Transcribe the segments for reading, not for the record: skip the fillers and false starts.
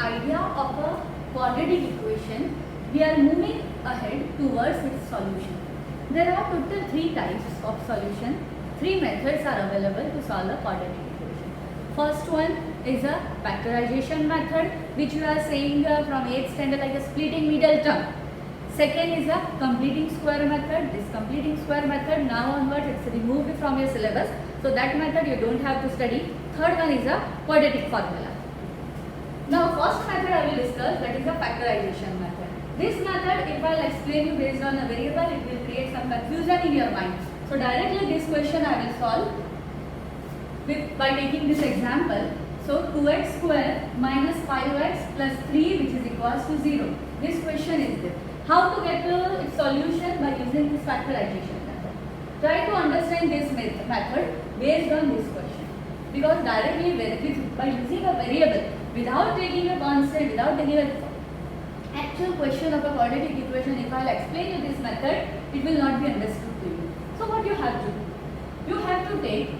idea of a quadratic equation, we are moving ahead towards its solution. There are total 3 types of solution. 3 methods are available to solve a quadratic equation. First one is a factorization method, which we are saying from 8th standard, like a splitting middle term. Second is a completing square method. This completing square method now onwards it's removed from your syllabus, so that method you don't have to study. Third one is a quadratic formula. Now first method I will discuss, that is a factorization method. This method, if I will explain you based on a variable, it will create some confusion in your mind. So directly this question I will solve by taking this example. So 2x square minus 5x plus 3, which is equals to 0. This question is there. How to get its solution? By using this factorization method. Try to understand this method based on this question. Because directly by using a variable, without taking a constant, without taking a actual question of a quadratic equation, if I will explain you this method, it will not be understood to you. So what you have to do? You have to take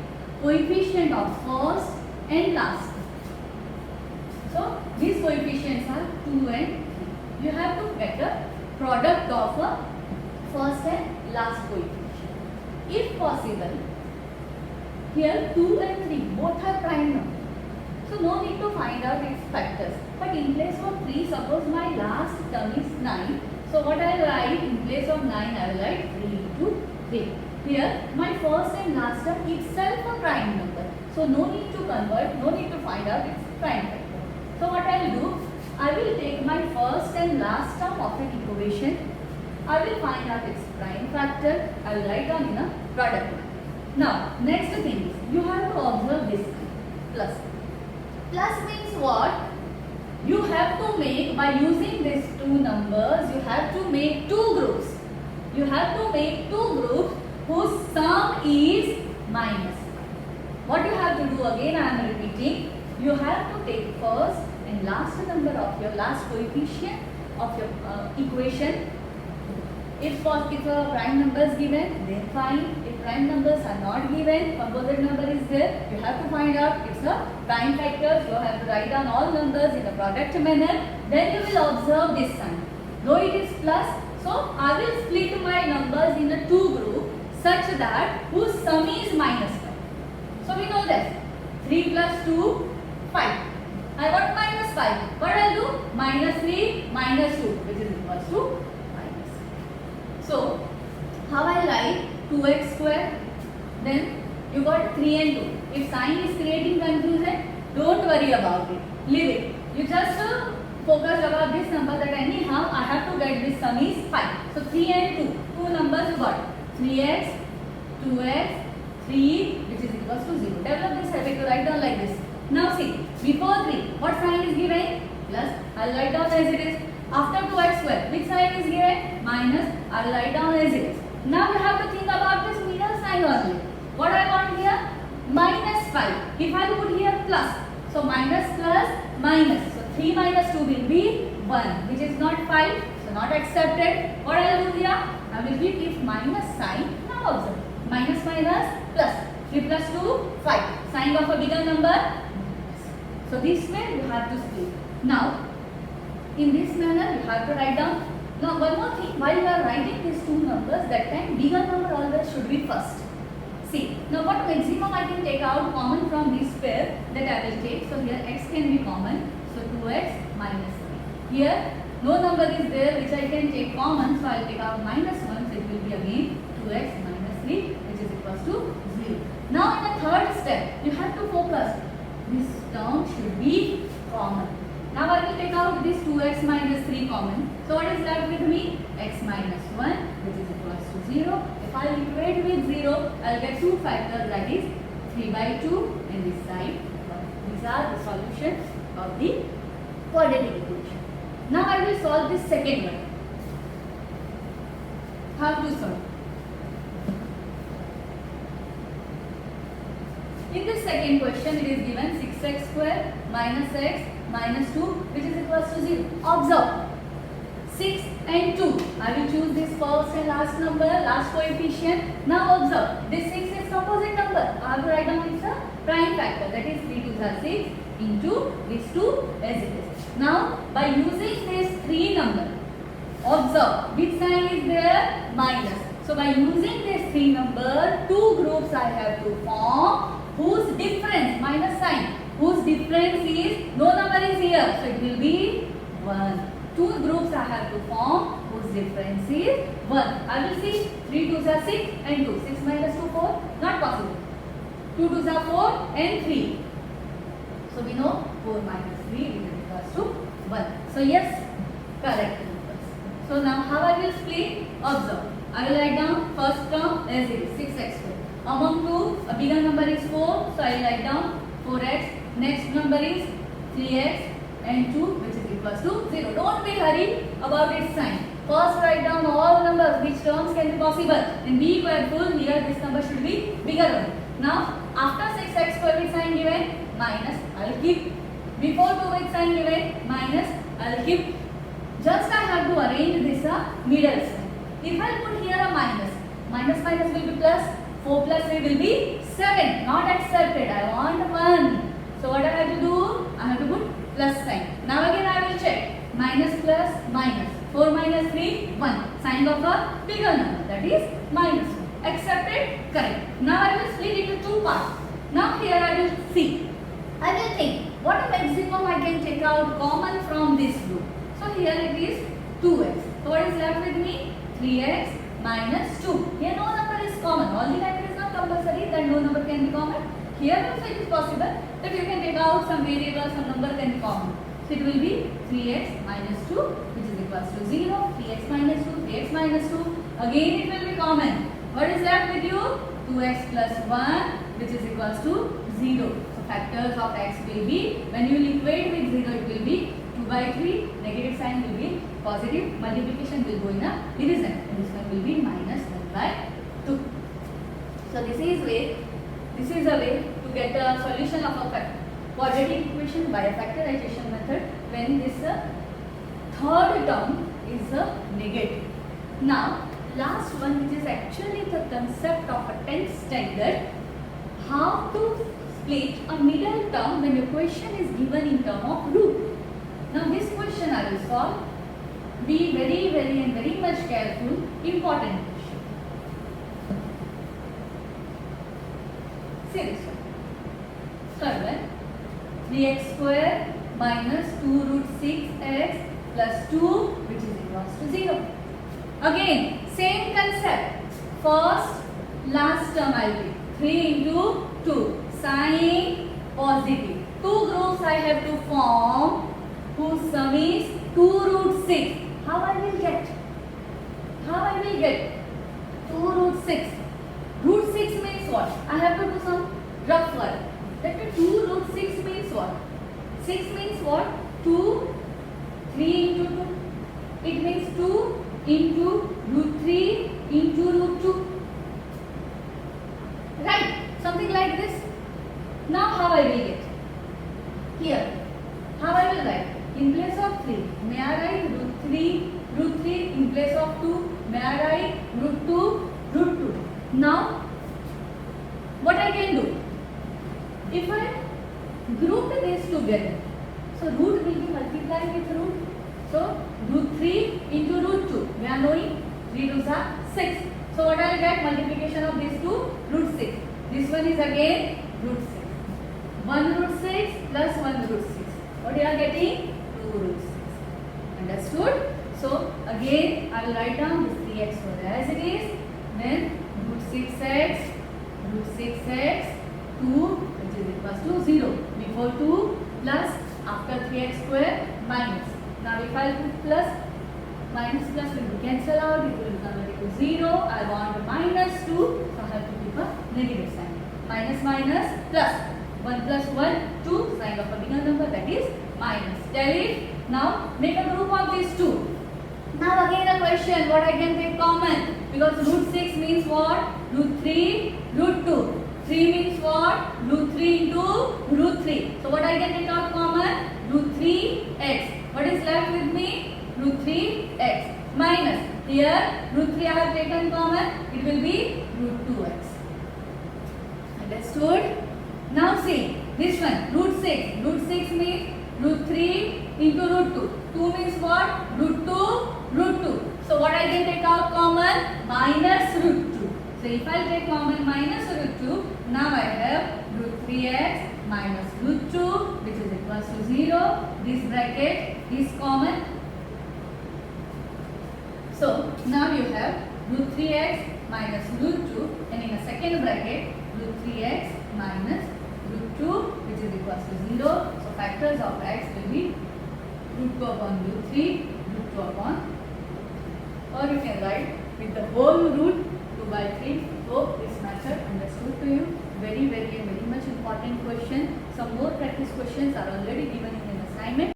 coefficient of first and last. So these coefficients are 2 and 3. You have to get a product of a first and last coefficient. If possible, here 2 and 3 both are prime numbers. So no need to find out its factors. But in place of 3, suppose my last term is 9. So what I will write in place of 9, I will write 3 into 3. Here my first and last term itself a prime number. So no need to convert, no need to find out its prime factor. So what I will do, I will take my first and last term of an equation. I will find out its prime factor. I will write down in a product. Now next thing is, you have to observe this plus. Plus means what? You have to make, by using these two numbers, you have to make 2 groups. You have to make 2 groups whose sum is minus. What you have to do, again I am repeating, you have to take first and last number of your last coefficient of your equation. If a prime number is given, then fine. If prime numbers are not given, composite number is there, you have to find out its a prime factor. You have to write down all numbers in a product manner. Then you will observe this sign. Though it is plus, so I will split my numbers in a 2 group such that whose sum is minus 5. So we know that 3 plus 2, 5. I want minus 5. What I will do? Minus 3 minus 2, which is equals to minus. So how I write 2x square? Then you got 3 and 2. If sign is creating confusion, don't worry about it. Leave it. You just focus about this number, that anyhow I have to get this sum is 5. So 3 and 2. 2 numbers you got. 3x, 2x, 3, which is equals to 0. Develop this habit to write down like this. Now see, before 3, what sign is given? Plus. I will write down as it is. After 2x square, which sign is given? Minus. I will write down as it is. Now you have to think about this middle sign only. What I want here? Minus 5. If I put here plus, so minus plus minus. So 3 minus 2 will be 1, which is not 5. So not accepted. What I will do here? I will give if minus sign. Now observe. Minus minus plus. 3 plus 2, 5. Sign of a bigger number. So this way you have to split. Now in this manner you have to write down. Now one more thing, while you are writing these two numbers, that time bigger number always should be first. See, now what maximum I can take out common from this pair, that I will take. So here x can be common. So 2x minus 3. Here no number is there which I can take common. So I will take out minus 1. So it will be again 2x minus 3, which is equals to 0. Now in the third step, you have to focus. This term should be common. Now I will take out this 2x minus 3 common. So what is left with me? X minus 1, which is equals to 0. If I equate with 0, I will get 2 factors, that is 3 by 2 in this side. These are the solutions of the quadratic equation. Now I will solve this second one. How to solve? In this second question, it is given 6x square minus x minus 2, which is equals to 0. Observe, 6 and 2. I will choose this first and last number, last coefficient. Now observe, this 6 is composite number. I have to write down its prime factor, that is 3 2s are 6 into these two as it is. Now by using this 3 number, observe which sign is there? Minus. So by using this 3 number, two groups I have to form whose difference, minus sign, whose difference is, no number is here, so it will be 1. Two groups I have to form whose difference is 1. I will see 3 2s are 6 and 2. 6 minus 2 4, not possible. 2 2s are 4 and 3. So we know 4 minus 3 is equals to 1. So yes, correct numbers. So now how I will split? Observe. I will write down first term as it is 6x square. Among two, a bigger number is 4, so I will write down 4x. Next number is 3x and 2, which is equals to 0. Don't be hurried about its sign. First write down all numbers which terms can be possible, and be careful here this number should be bigger one. Now after 6x square with sign given, minus I will keep. Before 2 with sign given, minus I will keep. Just I have to arrange this middle sign. If I put here a minus, minus minus will be plus, 4 plus 3 will be 7. Not accepted. I want 1. So what I have to do? I have to put plus sign. Now again I will check. Minus plus minus. 4 minus 3, 1. Sign of a bigger number, that is minus 1. Accepted? Correct. Now I will split it into two parts. Now here I will see. I will think what a maximum I can take out common from this group. So here it is 2x. So what is left with me? 3x minus 2. Here no number is common. All the time it is not compulsory that no number can be common. Here also it is possible that you can take out some variable, some number can be common. So it will be 3x minus 2, which is equals to 0. 3x minus 2, 3x minus 2. Again it will be common. What is left with you? 2x plus 1, which is equals to 0. So factors of x will be, when you will equate with 0, it will be 2 by 3. Negative sign will be positive. Multiplication will go in a division. And this one will be minus 1 by 2. So this is a way to get a solution of a quadratic equation by a factorization method when this third term is a negative. Now last one, which is actually the concept of a 10th standard, how to split a middle term when your question is given in term of root. Now this question I will solve. Be very much careful. Important question. See this one. Third one. 3x square minus 2 root 6x plus 2, which is equals to 0. Again, same concept. First, last term I will take 3 into 2. Sign positive. Two groups I have to form whose sum is 2 root 6. How I will get? 2 root 6. Root 6 means what? I have to do some rough work. That means 2 root 6 means what? 6 means what? 2, 3 into 2. It means 2 into root 3 into root 2. Right? Something like this. Now how I will get? Here. How I will write? In place of 3, may I write root 3 in place of 2? May I write root 2, root 2? Now, what I can do? If I group this together, so root will be multiplied with root. So, root 3 into root 2. We are knowing 3 2s are 6. So, what I will get? Multiplication of these two, root 6. This one is again root 6. 1 root 6 plus 1 root 6. What you are getting? 2 root 6. Understood? So, again I will write down this 3x over as it is. Then root 6x, 2, which is equals to 0. Before 2 plus, after 3x square minus. Now if I put plus, minus plus will be cancelled out, it will convert to 0. I want minus 2, so I have to keep a negative sign. Minus plus. 1 plus 1, 2, sign of a bigger number, that is minus. Tell it. Now make a group of these two. Now again a question, what I can take common? Because root 6 means what? Root 3, root 2. 3 means what? Root 3 into root 3. So what I can take out common? Root 3x. What is left with me? Root 3x. Minus. Here root 3 I have taken common. It will be root 2x. Understood? Now see this one, root 6. Root 6 means root 3 into root 2. 2 means what? Root 2, root 2. So what I can take out common? Minus root 2. So if I take common minus root 2, now I have root 3x minus root 2, which is equals to 0. This bracket is common. So now you have root 3x minus root 2, and in a second bracket root 3x minus root 2, which is equals to 0. So factors of x will be root 2 upon root 3, root 2 upon, or you can write with the whole root 2 by 3. Hope this method understood to you. Very much important question. Some more practice questions are already given in an assignment.